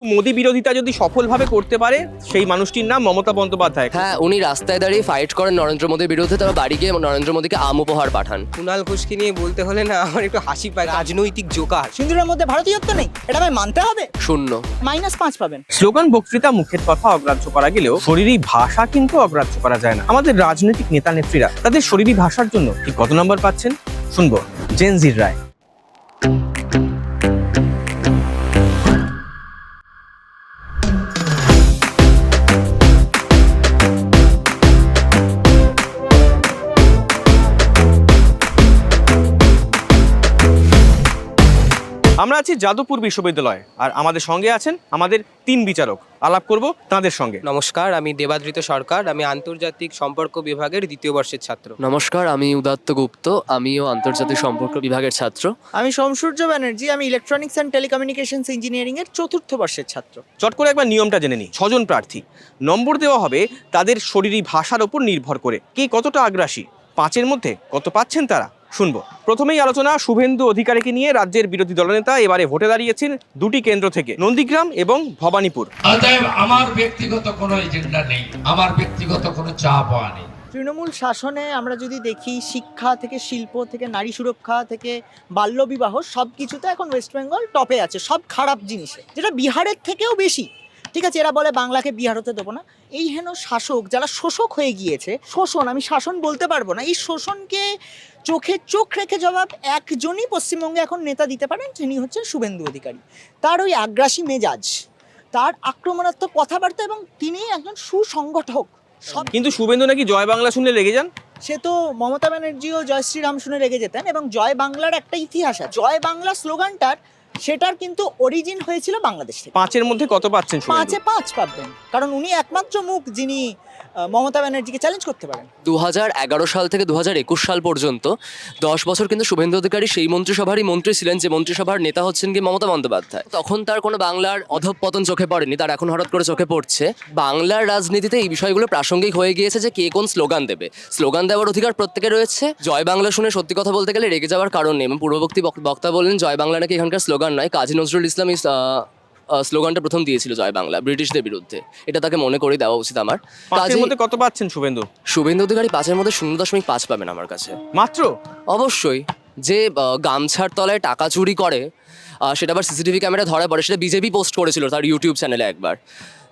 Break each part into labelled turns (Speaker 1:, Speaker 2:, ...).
Speaker 1: মোদী বিরোধিতা যদি সফলভাবে করতে পারে সেই মানুষটির নাম মমতা বন্দ্যোপাধ্যায়।
Speaker 2: হ্যাঁ, উনি রাস্তায় দাঁড়িয়ে ফাইট করেন নরেন্দ্র মোদীর বিরুদ্ধে, তারা বাড়ি গিয়ে নরেন্দ্র মোদীকে আম উপহার পাঠান।
Speaker 3: কুণাল ঘোষকে নিয়ে বলতে হলে না আমার একটু হাসি পায়। রাজনৈতিক জোকার।
Speaker 4: সিন্দুরের মধ্যে ভারতীয়ত্ব নেই, এটা আমায় মানতে হবে।
Speaker 2: শূন্য।
Speaker 4: -5 পাবেন।
Speaker 1: স্লোগান বক্তৃতা মুখের কথা অগ্রাহ্য করা গেলেও শরীরী ভাষা কিন্তু অগ্রাহ্য করা যায় না। আমাদের রাজনৈতিক নেতা নেত্রীরা তাদের শরীরী ভাষার জন্য ঠিক কত নম্বর পাচ্ছেন শুনবো জেনজির রায়। আমরা আছি যাদবপুর বিশ্ববিদ্যালয়, আর আমাদের সঙ্গে আছেন আমাদের 3 বিচারক। আলাপ করব তাদের সঙ্গে।
Speaker 3: নমস্কার, আমি দেবাদৃত সরকার, আমি আন্তর্জাতিক সম্পর্ক বিভাগের 2য় বর্ষের ছাত্র।
Speaker 2: নমস্কার, আমি উদাত্ত গুপ্ত, আমিও আন্তর্জাতিক সম্পর্ক বিভাগের ছাত্র।
Speaker 4: আমি সোমসূর্য ব্যানার্জি, আমি ইলেকট্রনিক্স অ্যান্ড টেলিকমিউনিকেশনস ইঞ্জিনিয়ারিং এর 4র্থ বর্ষের ছাত্র।
Speaker 1: চট করে একবার নিয়মটা জেনে নিই। 6 জন প্রার্থী, নম্বর দেওয়া হবে তাদের শরীরী ভাষার উপর নির্ভর করে কে কতটা আগ্রাসী। 5-এর মধ্যে কত পাচ্ছেন তারা শুনবো। প্রথমেই আলোচনা শুভেন্দু অধিকারীকে নিয়ে। রাজ্যের বিরোধী দলনেতা এবারে ভোটে দাঁড়িয়েছেন 2টি কেন্দ্র থেকে, নন্দীগ্রাম এবং ভবানীপুর।
Speaker 5: অতএব আমার ব্যক্তিগত কোনো এজেন্ডা নেই, আমার ব্যক্তিগত কোনো চাপ নেই।
Speaker 4: তৃণমূল শাসনে আমরা যদি দেখি, শিক্ষা থেকে শিল্প থেকে নারী সুরক্ষা থেকে বাল্যবিবাহ সব কিছুতে এখন ওয়েস্ট বেঙ্গল টপে আছে, সব খারাপ জিনিসে, যেটা বিহারের থেকেও বেশি। ঠিক আছে, এরা বলে বাংলাকে বিহার হতে দেবো না। এই হেন শাসক যারা শোষক হয়ে গিয়েছে, শোষণ, আমি শাসন বলতে পারবো না, এই শোষণকে চোখে চোখ রেখে জবাব একজনই পশ্চিমবঙ্গে এখন নেতা দিতে পারেন, যিনি হচ্ছেন শুভেন্দু অধিকারী। তার ওই আগ্রাসী মেজাজ, তার আক্রমণাত্মক কথাবার্তা, এবং তিনি একজন সুসংগঠক। সব
Speaker 1: কিন্তু শুভেন্দু নাকি জয় বাংলা শুনলে রেগে যান।
Speaker 4: সে তো মমতা ব্যানার্জিও জয় শ্রীরাম শুনে রেগে যেতেন, এবং জয় বাংলার একটা ইতিহাস আছে। জয় বাংলা স্লোগানটার, সেটার কিন্তু অরিজিন হয়েছিল বাংলাদেশ থেকে।
Speaker 1: 5-এর মধ্যে কত পাচ্ছেন শুভেন্দু?
Speaker 4: 5-এ 5 পাবেন, কারণ উনি একমাত্র মুখ যিনি মমতা ব্যানার্জিকে চ্যালেঞ্জ করতে পারেন।
Speaker 2: 2011 সাল থেকে 2021 সাল পর্যন্ত 10 বছর কিন্তু শুভেন্দু অধিকারী সেই মন্ত্রিসভারই মন্ত্রী ছিলেন, যে মন্ত্রিসভার নেতা হচ্ছেন কি মমতা বন্দ্যোপাধ্যায়। তখন তার কোনো বাংলার অধঃপতন চোখে পড়েনি, তার এখন হঠাৎ করে চোখে পড়ছে। বাংলার রাজনীতিতে এই বিষয়গুলো প্রাসঙ্গিক হয়ে গিয়েছে যে কে কোন স্লোগান দেবে। স্লোগান দেওয়ার অধিকার প্রত্যেকের রয়েছে। জয় বাংলা শুনে সত্যি কথা বলতে গেলে রেগে যাওয়ার কারণ নেই। এবং পূর্ববর্তী বক্তা বললেন জয় বাংলা নাকি এখানকার স্লোগান নয়, কাজী নজরুল ইসলাম স্লোগানটা প্রথম দিয়েছিল জয় বাংলা ব্রিটিশদের বিরুদ্ধে। এটা তাকে মনে করে দেওয়া উচিত আমার।
Speaker 1: 5-এর মধ্যে কত পাচ্ছেন শুভেন্দু?
Speaker 2: শুভেন্দু অধিকারী 5-এর মধ্যে 0.5 পাবেন আমার কাছে
Speaker 1: মাত্র।
Speaker 2: অবশ্যই। যে গামছার তলায় টাকা চুরি করে, সেটা আবার সিসিটিভি ক্যামেরা ধরা পড়ে, সেটা বিজেপি পোস্ট করেছিল তার ইউটিউব চ্যানেলে একবার।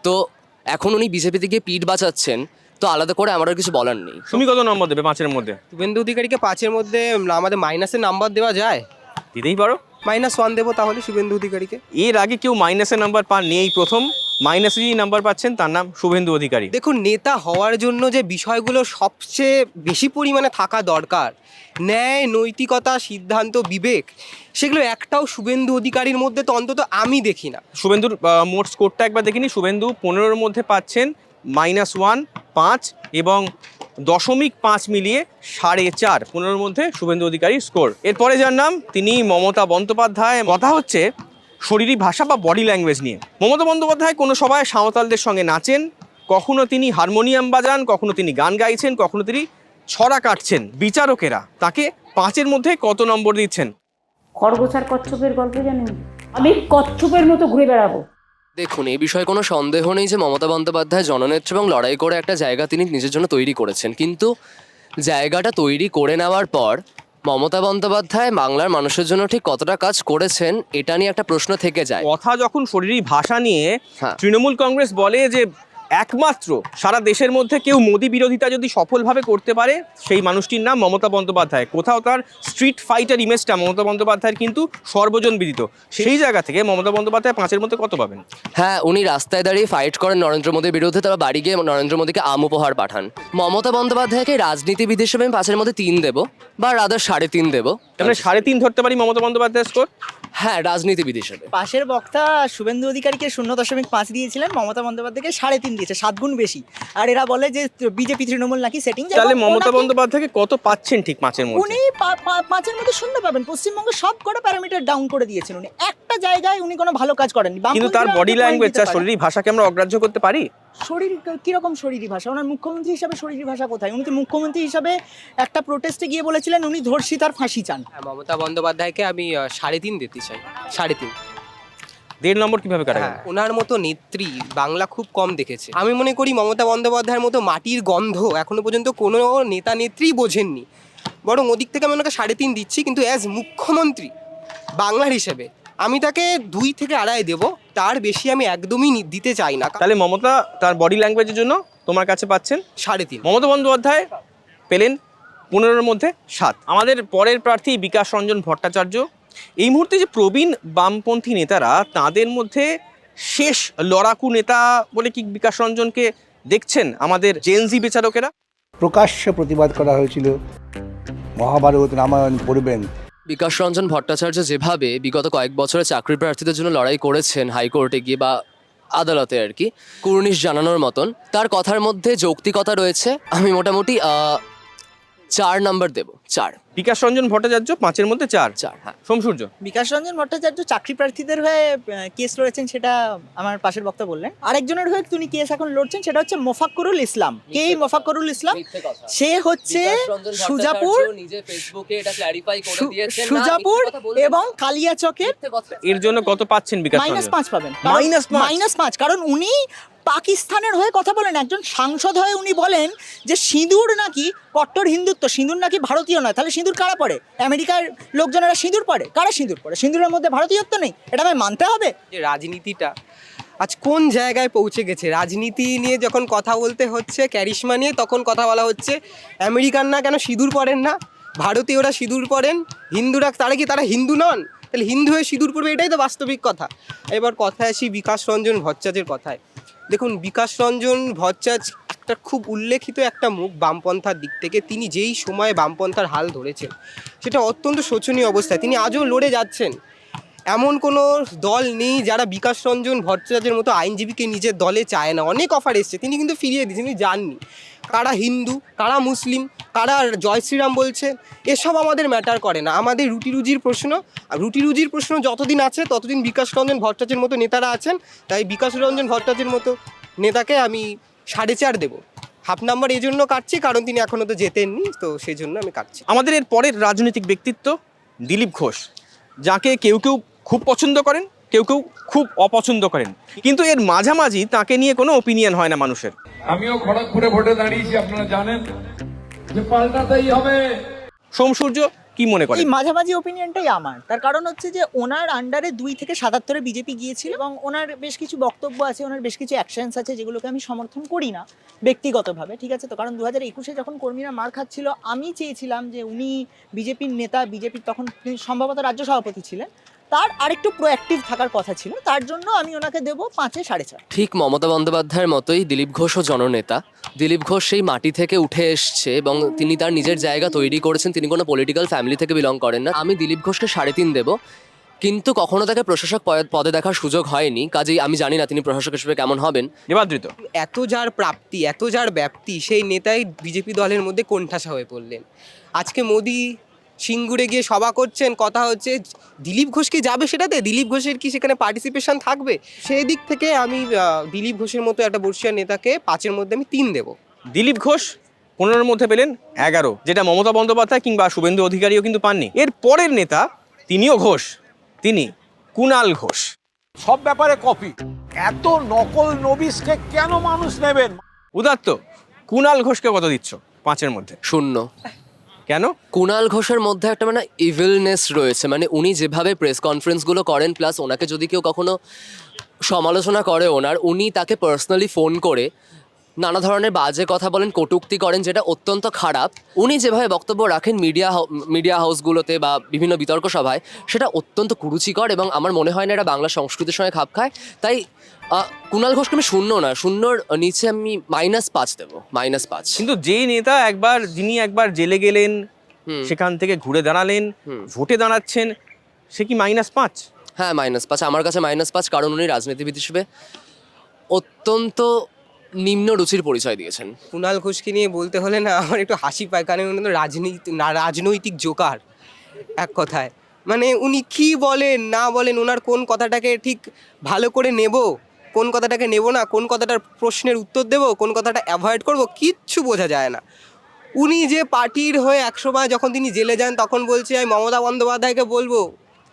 Speaker 2: তো এখন উনি বিজেপিতে গিয়ে পিঠ বাঁচাচ্ছেন, তো আলাদা করে আমার আর কিছু বলার নেই।
Speaker 1: তুমি কত নম্বর দেবে 5-এর মধ্যে?
Speaker 3: শুভেন্দু অধিকারীকে 5-এর মধ্যে আমাদের মাইনাসের নাম্বার দেওয়া যায়?
Speaker 1: দিতেই পারো।
Speaker 3: -1 দেবো তাহলে শুভেন্দু অধিকারীকে।
Speaker 1: এর আগে কেউ মাইনাসের নাম্বার পাননি, এই প্রথম মাইনাসে যিনি নাম্বার পাচ্ছেন তার নাম শুভেন্দু অধিকারী।
Speaker 3: দেখুন, নেতা হওয়ার জন্য যে বিষয়গুলো সবচেয়ে বেশি পরিমাণে থাকা দরকার, ন্যায়, নৈতিকতা, সিদ্ধান্ত, বিবেক, সেগুলো একটাও শুভেন্দু অধিকারীর মধ্যে তো অন্তত আমি দেখি না।
Speaker 1: শুভেন্দুর মোট স্কোরটা একবার দেখিনি। শুভেন্দু 15-এর মধ্যে পাচ্ছেন -1, 5 এবং 0.5 মিলিয়ে 4.5। 15-এর মধ্যে শুভেন্দু অধিকারী স্কোর। এরপরে যার নাম, তিনি মমতা বন্দ্যোপাধ্যায়। কথা হচ্ছে শরীরী ভাষা বা বডি ল্যাঙ্গুয়েজ নিয়ে। মমতা বন্দ্যোপাধ্যায় কোনো সভায় সাঁওতালদের সঙ্গে নাচেন, কখনো তিনি হারমোনিয়াম বাজান, কখনো তিনি গান গাইছেন, কখনো তিনি ছড়া কাটছেন। বিচারকেরা তাকে 5-এর মধ্যে কত নম্বর দিচ্ছেন?
Speaker 6: খরগোশ আর কচ্ছপের গল্প জানেন? আমি কচ্ছপের মতো ঘুরে বেড়াবো।
Speaker 2: দেখুন, এই বিষয়ে কোনো সন্দেহ নেই যে মমতা বন্দ্যোপাধ্যায় জননেত্রী এবং লড়াই করে একটা জায়গা তিনি নিজের জন্য তৈরি করেছেন। কিন্তু জায়গাটা তৈরি করে নেওয়ার পর মমতা বন্দ্যোপাধ্যায় বাংলার মানুষের জন্য ঠিক কতটা কাজ করেছেন এটা নিয়ে একটা প্রশ্ন থেকে যায়।
Speaker 1: কথা যখন শরীরী ভাষা নিয়ে,
Speaker 2: হ্যাঁ।
Speaker 1: তৃণমূল কংগ্রেস বলে যে একমাত্র সারা দেশের মধ্যে কেউ মোদী বিরোধিতা যদি সফলভাবে করতে পারে সেই মানুষটির নাম মমতা বন্দ্যোপাধ্যায়। কোথাও তার স্ট্রিট ফাইটার ইমেজটা মমতা বন্দ্যোপাধ্যায়ের কিন্তু সর্বজন বিদিত। সেই জায়গা থেকে মমতা বন্দ্যোপাধ্যায় 5-এর মধ্যে কত পাবেন?
Speaker 2: হ্যাঁ, উনি রাস্তায় দাঁড়িয়ে ফাইট করেন নরেন্দ্র মোদীর বিরুদ্ধে, তারা বাড়ি গিয়ে নরেন্দ্র মোদীকে আম উপহার পাঠান। মমতা বন্দ্যোপাধ্যায়কে রাজনীতিবিদ হিসেবে আমি 5-এর মধ্যে 3 দেবো, বা রাদার 3.5 দেবো।
Speaker 1: তাহলে 3.5 ধরতে পারি মমতা বন্দ্যোপাধ্যায়ের স্কোর।
Speaker 2: হ্যাঁ, রাজনীতিবিদ হিসেবে।
Speaker 4: পাশের বক্তা শুভেন্দু অধিকারীকে 0.5 দিয়েছিলেন, মমতা বন্দ্যোপাধ্যায়কে 3.5 দিয়েছে, 7 গুণ বেশি। আর এরা বলে যে বিজেপি তৃণমূল নাকি সেটিং।
Speaker 1: তাহলে মমতা বন্দ্যোপাধ্যায়কে কত পাচ্ছেন ঠিক 5-এর মধ্যে?
Speaker 4: উনি 5-এর মধ্যে 0 পাবেন। পশ্চিমবঙ্গে সব কটা প্যারামিটার ডাউন করে দিয়েছেন উনি, একটা জায়গায় উনি কোনো ভালো কাজ করেননি।
Speaker 1: কিন্তু তার বডি ল্যাঙ্গুয়েজ, তার শরীরী ভাষাকে আমরা অগ্রাহ্য করতে পারি?
Speaker 4: শরীর কিরকম শরীরী ভাষা? ওনার মুখ্যমন্ত্রী হিসাবে শরীরী ভাষা কোথায়? উনি তো মুখ্যমন্ত্রী হিসাবে একটা প্রোটেস্টে গিয়ে বলেছিলেন উনি ধর্ষিতার ফাঁসি চান।
Speaker 3: মমতা বন্দ্যোপাধ্যায়কে আমি 3.5 দিতে চাই। 3.5।
Speaker 1: 1.5 নম্বর কিভাবে কাটা গেল?
Speaker 3: হ্যাঁ, ওনার মতো নেত্রী বাংলা খুব কম দেখেছে। আমি মনে করি মমতা বন্দ্যোপাধ্যায়ের মতো মাটির গন্ধ এখনো পর্যন্ত কোনো নেতা নেত্রী বোঝেননি। বরং ওদিক থেকে আমি ওনাকে 3.5 দিচ্ছি, কিন্তু অ্যাজ মুখ্যমন্ত্রী বাংলার হিসেবে আমি তাকে 2 থেকে 2.5 দেবো, তার বেশি আমি একদমই দিতে চাই না।
Speaker 1: তাহলে মমতা তার বডি ল্যাঙ্গুয়েজের জন্য তোমার কাছে পাচ্ছেন
Speaker 3: 3.5।
Speaker 1: মমতা বন্দ্যোপাধ্যায় পেলেন 15-এর মধ্যে 7। আমাদের পরের প্রার্থী বিকাশ রঞ্জন ভট্টাচার্য। এই মুহূর্তে যে প্রবীণ বামপন্থী নেতারা, তাদের মধ্যে শেষ লড়াকু নেতা বলে কি বিকাশ রঞ্জনকে দেখছেন আমাদের জেনজি বিচারকেরা?
Speaker 7: প্রকাশ্যে প্রতিবাদ করা হয়েছিল, মহাভারত রামায়ণ পড়বেন।
Speaker 2: বিকাশ রঞ্জন ভট্টাচার্য যেভাবে বিগত কয়েক বছরে চাকরি প্রার্থীদের জন্য লড়াই করেছেন হাইকোর্টে গিয়ে বা আদালতে আর কি, কুর্নিশ জানানোর মতন, তার কথার মধ্যে যৌক্তিকতা রয়েছে। আমি মোটামুটি 4 নাম্বার দেব। 4।
Speaker 1: বিকাশ রঞ্জন ভট্টাচার্য 5-এর মধ্যে 4।
Speaker 2: হ্যাঁ।
Speaker 1: সোমসূর্য।
Speaker 4: বিকাশ রঞ্জন ভট্টাচার্য চাকরি প্রার্থীদের হয়ে কেস লড়েছেন, সেটা আমার পাশের বক্তা বললেন। আরেকজনের হয়ে তিনি কেস এখন লড়ছেন, সেটা হচ্ছে মোফাক্করুল ইসলাম। কে এই মোফাক্করুল ইসলাম? সে হচ্ছে সুজাপুর, সুজাপুর এবং কালিয়াচকের।
Speaker 1: এর জন্য কত পাচ্ছেন বিকাশ রঞ্জন?
Speaker 4: -5 পাবেন।
Speaker 1: -5?
Speaker 4: -5, কারণ উনি পাকিস্তানের হয়ে কথা বলেন। একজন সাংসদ হয়ে উনি বলেন যে সিঁদুর নাকি কট্টর হিন্দুত্ব, সিঁদুর নাকি ভারতীয় নয়। তাহলে সিঁদুর কারা পড়ে? আমেরিকার লোকজনেরা সিঁদুর পড়ে। কারা সিঁদুর পড়ে? সিঁদুরের মধ্যে ভারতীয়ত্ব নেই, এটা আমায় মানতে হবে।
Speaker 3: যে রাজনীতিটা আজ কোন জায়গায় পৌঁছে গেছে, রাজনীতি নিয়ে যখন কথা বলতে হচ্ছে, ক্যারিশমা নিয়ে, তখন কথা বলা হচ্ছে আমেরিকান না কেন সিঁদুর পরেন না, ভারতীয়রা সিঁদুর পরেন, হিন্দুরা তারা হিন্দু নন? তাহলে হিন্দু হয়ে সিঁদুর পরবে, এটাই তো বাস্তবিক কথা। এবার কথায় আসি বিকাশ রঞ্জন ভট্টাচার্যের কথায়। দেখুন, বিকাশ রঞ্জন ভট্টাচার্য একটা খুব উল্লেখিত একটা মুখ বামপন্থার দিক থেকে। তিনি যেই সময়ে বামপন্থার হাল ধরেছেন, সেটা অত্যন্ত শোচনীয় অবস্থায়। তিনি আজও লড়ে যাচ্ছেন। এমন কোনো দল নেই যারা বিকাশ রঞ্জন ভট্টাচার্যের মতো আইনজীবীকে নিজের দলে চায় না। অনেক অফার এসছে, তিনি কিন্তু ফিরিয়ে দিয়েছেন, তিনি যাননি। কারা হিন্দু, কারা মুসলিম, কারা জয় শ্রীরাম বলছে, এসব আমাদের ম্যাটার করে না। আমাদের রুটি রুজির প্রশ্ন যতদিন আছে ততদিন বিকাশ রঞ্জন ভট্টাচার্যের মতো নেতারা আছেন। তাই বিকাশ রঞ্জন ভট্টাচার্যের মতো নেতাকে আমি 4.5 দেবো। হাফ নাম্বার এই জন্য কাটছি কারণ তিনি এখনও তো জেতেননি, তো সেই জন্য আমি কাটছি।
Speaker 1: আমাদের এর পরের রাজনৈতিক ব্যক্তিত্ব দিলীপ ঘোষ, যাকে কেউ কেউ খুব পছন্দ করেন, কেউ কেউ খুব অপছন্দ করেন, কিন্তু এর মাঝামাঝি তাকে নিয়ে কোনো ওপিনিয়ন হয় না মানুষের।
Speaker 5: আমিও খড়গপুরে ভোটে দাঁড়িয়েছি, আপনারা জানেন যে পাল্টাতেই হবে।
Speaker 1: সোমসূর্য কি মনে
Speaker 4: এই
Speaker 1: করেন?
Speaker 4: মাঝামাঝি ওপিনিয়নটাই আমার। তার কারণ হচ্ছে যে ওনার আন্ডারে 2 থেকে 77-এ বিজেপি গিয়েছিল এবং ওনার বেশ কিছু বক্তব্য আছে, ওনার বেশ কিছু অ্যাকশনস আছে যেগুলোকে আমি সমর্থন করি না ব্যক্তিগতভাবে, ঠিক আছে? তো কারণ 2021-এ যখন কর্মীরা মার খাচ্ছিল, আমি চেয়েছিলাম যে উনি বিজেপির নেতা, বিজেপির তখন তিনি সম্ভবত রাজ্য সভাপতি ছিলেন, তার আরেকটু প্রোঅ্যাক্টিভ থাকার কথা ছিল। তার জন্য আমি ওনাকে দেবো 5-এ 4.5।
Speaker 2: ঠিক মমতা বন্দ্যোপাধ্যায়ের মতোই দিলীপ ঘোষও জননেতা। দিলীপ ঘোষ সেই মাটি থেকে উঠে এসছে এবং তিনি তার নিজের জায়গা তৈরি করেছেন। তিনি কোনো পলিটিক্যাল ফ্যামিলি থেকে বিলং করেন না। আমি দিলীপ ঘোষকে 3.5 দেব, কিন্তু কখনো তাকে প্রশাসক পদে দেখার সুযোগ হয়নি, কাজেই আমি জানি না তিনি প্রশাসক হিসেবে কেমন হবেন।
Speaker 1: দেবাদৃত।
Speaker 3: এত যার প্রাপ্তি, এত যার ব্যাপ্তি, সেই নেতাই বিজেপি দলের মধ্যে কোণঠাসা হয়ে পড়লেন। আজকে মোদি সিঙ্গুরে গিয়ে সভা করছেন, কথা হচ্ছে দিলীপ ঘোষ কি যাবে সেটাতে? দিলীপ ঘোষের কি সেখানে পার্টিসিপেশন থাকবে? সেই দিক থেকে আমি দিলীপ ঘোষের মতো একটা বর্ষিয়ান নেতাকে 5-এর মধ্যে আমি 3 দেবো।
Speaker 1: দিলীপ ঘোষ 15-এর মধ্যে পেলেন 11, যেটা মমতা বন্দ্যোপাধ্যায় কিংবা শুভেন্দু অধিকারীও কিন্তু পাননি। এর পরের নেতা তিনিও ঘোষ, তিনি কুণাল ঘোষ।
Speaker 8: সব ব্যাপারে কপি, এত নকল নবিশকে কেন মানুষ নেবেন?
Speaker 1: উদাত্ত, কুণাল ঘোষকে কত দিচ্ছ 5-এর মধ্যে?
Speaker 2: 0।
Speaker 1: কেন?
Speaker 2: কুণাল ঘোষের মধ্যে একটা মানে ইভিলনেস রয়েছে। মানে উনি যেভাবে প্রেস কনফারেন্সগুলো করেন, প্লাস ওনাকে যদি কেউ কখনো সমালোচনা করে উনি তাকে পার্সোনালি ফোন করে নানা ধরনের বাজে কথা বলেন, কটূক্তি করেন, যেটা অত্যন্ত খারাপ। উনি যেভাবে বক্তব্য রাখেন মিডিয়া হাউসগুলোতে বা বিভিন্ন বিতর্ক সভায়, সেটা অত্যন্ত কুরুচিকর এবং আমার মনে হয় না এটা বাংলা সংস্কৃতির সঙ্গে খাপ খায়। তাই কুণাল ঘোষকে আমি 0 নিচে আমি -5 দেবো। -5।
Speaker 1: কিন্তু যে নেতা যিনি একবার জেলে গেলেন, সেখান থেকে ঘুরে দাঁড়ালেন, ভোটে দাঁড়াচ্ছেন, সে কি -5?
Speaker 2: হ্যাঁ, -5 আমার কাছে। -5 কারণ উনি রাজনীতিবিদ হিসেবে অত্যন্ত নিম্ন রুচির পরিচয় দিয়েছেন।
Speaker 3: কুণাল ঘোষকে নিয়ে বলতে হলে না আমার একটু হাসি পায়, কারণ উনি তো রাজনৈতিক জোকার এক কথায়। মানে উনি কি বলেন না বলেন, ওনার কোন কথাটাকে ঠিক ভালো করে নেব, কোন কথাটাকে নেব না, কোন কথাটার প্রশ্নের উত্তর দেব, কোন কথাটা অ্যাভয়েড করব, কিচ্ছু বোঝা যায় না। উনি যে পার্টির হয়ে 100 বার যখন তিনি জেলে যান তখন বলছে আমি মমতা বন্দ্যোপাধ্যায়কে বলবো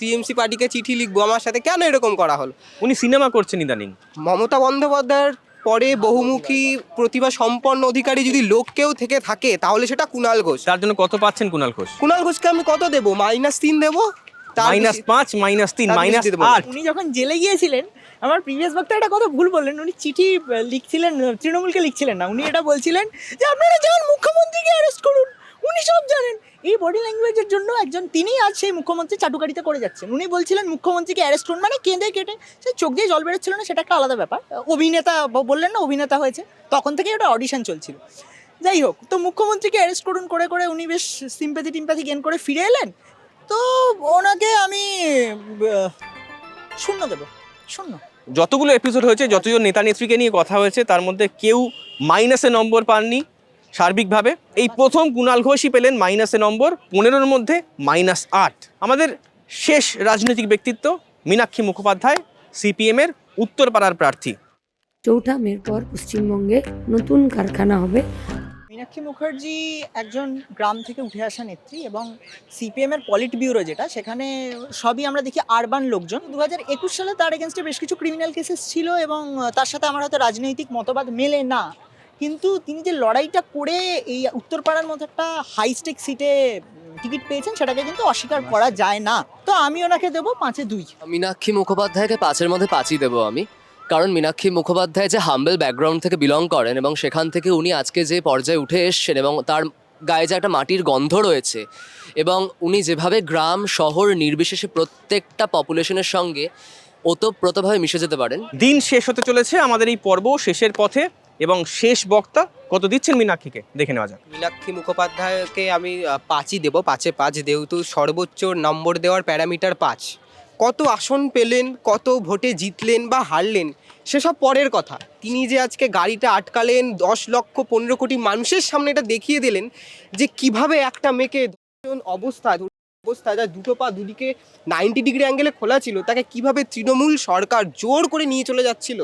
Speaker 3: টিএমসি পার্টিকে চিঠি লিখবো আমার সাথে কেন এরকম করা হলো।
Speaker 1: উনি সিনেমা করছেন ইদানিং।
Speaker 3: মমতা বন্দ্যোপাধ্যায়ের পরে বহুমুখী প্রতিভা সম্পন্ন অধিকারী যদি লোক কেউ থেকে থাকে তাহলে সেটা কুণাল ঘোষ।
Speaker 1: তার জন্য কত পাচ্ছেন কুণাল ঘোষ?
Speaker 3: কুণাল ঘোষকে আমি কত দেবো? -3 দেবো।
Speaker 1: -5 -3 -8।
Speaker 4: উনি যখন জেলে গিয়েছিলেন, আমার প্রিভিয়াস বক্তা একটা কথা ভুল বললেন, উনি চিঠি লিখছিলেন, তৃণমূলকে লিখছিলেন না, উনি এটা বলছিলেন যে আপনারা যান মুখ্যমন্ত্রীকে অ্যারেস্ট করুন, উনি সব জানেন। এই বডি ল্যাঙ্গুয়েজের জন্য একজন, তিনি আজ সেই মুখ্যমন্ত্রী চাটুকারিতা করে যাচ্ছেন। উনি বলছিলেন মুখ্যমন্ত্রীকে অ্যারেস্ট করুন, মানে কেঁদে কেটে, সে চোখ দিয়ে জল বেরোচ্ছিল না, সেটা একটা আলাদা ব্যাপার। অভিনেতা বললেন না, অভিনেতা হয়েছে, তখন থেকে ওটা অডিশন চলছিল। যাই হোক, তো মুখ্যমন্ত্রীকে অ্যারেস্ট করুন করে করে উনি বেশ সিম্প্যাথি গেন করে ফিরে এলেন। তো ওনাকে আমি 0 দেবো, 0।
Speaker 1: যতগুলো এপিসোড হয়েছে, যতজন নেতা নেত্রীকে নিয়ে কথা হয়েছে, তার মধ্যে কেউ মাইনাসে নম্বর পাননি সার্বিকভাবে। এই প্রথম কুণাল ঘোষই পেলেন মাইনাসে নম্বর, 15-র মধ্যে -8। আমাদের শেষ রাজনৈতিক ব্যক্তিত্ব মীনাক্ষী মুখোপাধ্যায়, সিপিএমের উত্তরপাড়ার প্রার্থী।
Speaker 6: 4 মের পর পশ্চিমবঙ্গে নতুন কারখানা হবে।
Speaker 4: মীনাক্ষী মুখার্জি একজন গ্রাম থেকে উঠে আসা নেত্রী, এবং সিপিএম এর পলিট ব্যুরো যেটা, সেখানে সবই আমরা দেখি আরবান লোকজন। 2021 সালে তার এগেনস্টে বেশ কিছু ক্রিমিনাল কেসেস ছিল, এবং তার সাথে আমার হয়তো রাজনৈতিক মতবাদ মেলে না, কিন্তু তিনি যে লড়াইটা করে এই উত্তরপাড়ার মতো একটা হাই স্টেক সিটে টিকিট পেয়েছেন, সেটাকে কিন্তু অস্বীকার করা যায় না। তো আমি ওনাকে দেবো 5-2।
Speaker 2: মীনাক্ষী মুখোপাধ্যায়কে 5-এর মধ্যে 5ই দেবো আমি। কারণ মীনাক্ষী মুখোপাধ্যায় যে হাম্বেল ব্যাকগ্রাউন্ড থেকে বিলং করেন, এবং সেখান থেকে উনি আজকে যে পর্যায়ে উঠে এসছেন, এবং তার গায়ে যে একটা মাটির গন্ধ রয়েছে, এবং উনি যেভাবে গ্রাম শহর নির্বিশেষে প্রত্যেকটা পপুলেশনের সঙ্গে ওতপ্রোতভাবে মিশে যেতে পারেন।
Speaker 1: দিন শেষ হতে চলেছে, আমাদের এই পর্ব শেষের পথে, এবং শেষ বক্তা কত দিচ্ছেন মীনাক্ষীকে দেখে নেওয়া যাক।
Speaker 3: মীনাক্ষী মুখোপাধ্যায়কে আমি 5ই দেবো, 5-5, যেহেতু সর্বোচ্চ নম্বর দেওয়ার প্যারামিটার 5। কত আসন পেলেন, কত ভোটে জিতলেন বা হারলেন, সেসব পরের কথা। তিনি যে আজকে গাড়িটা আটকালেন, 10 লক্ষ 15 কোটি মানুষের সামনে এটা দেখিয়ে দিলেন যে কিভাবে একটা মেয়েকে অবস্থায় যা দুটো পা দুদিকে 90 ডিগ্রি অ্যাঙ্গেলে খোলা ছিল, তাকে কিভাবে তৃণমূল সরকার জোর করে নিয়ে চলে যাচ্ছিল।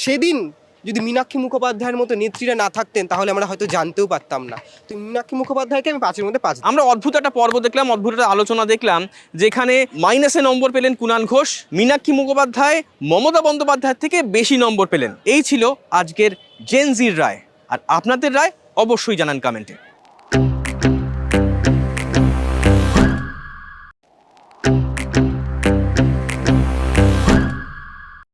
Speaker 3: সেদিন যদি মীনাক্ষী মুখোপাধ্যায়ের মতো নেত্রীরা না থাকতেন, তাহলে আমরা হয়তো জানতেও পারতাম না। তো মীনাক্ষী মুখোপাধ্যায়কে আমি 5-এর মধ্যে 5।
Speaker 1: আমরা অদ্ভুত একটা পর্ব দেখলাম, অদ্ভুত একটা আলোচনা দেখলাম, যেখানে মাইনাসে নম্বর পেলেন কুণাল ঘোষ, মীনাক্ষী মুখোপাধ্যায় মমতা বন্দ্যোপাধ্যায়ের থেকে বেশি নম্বর পেলেন। এই ছিল আজকের জেন জির রায়। আর আপনাদের রায় অবশ্যই জানান কমেন্টে।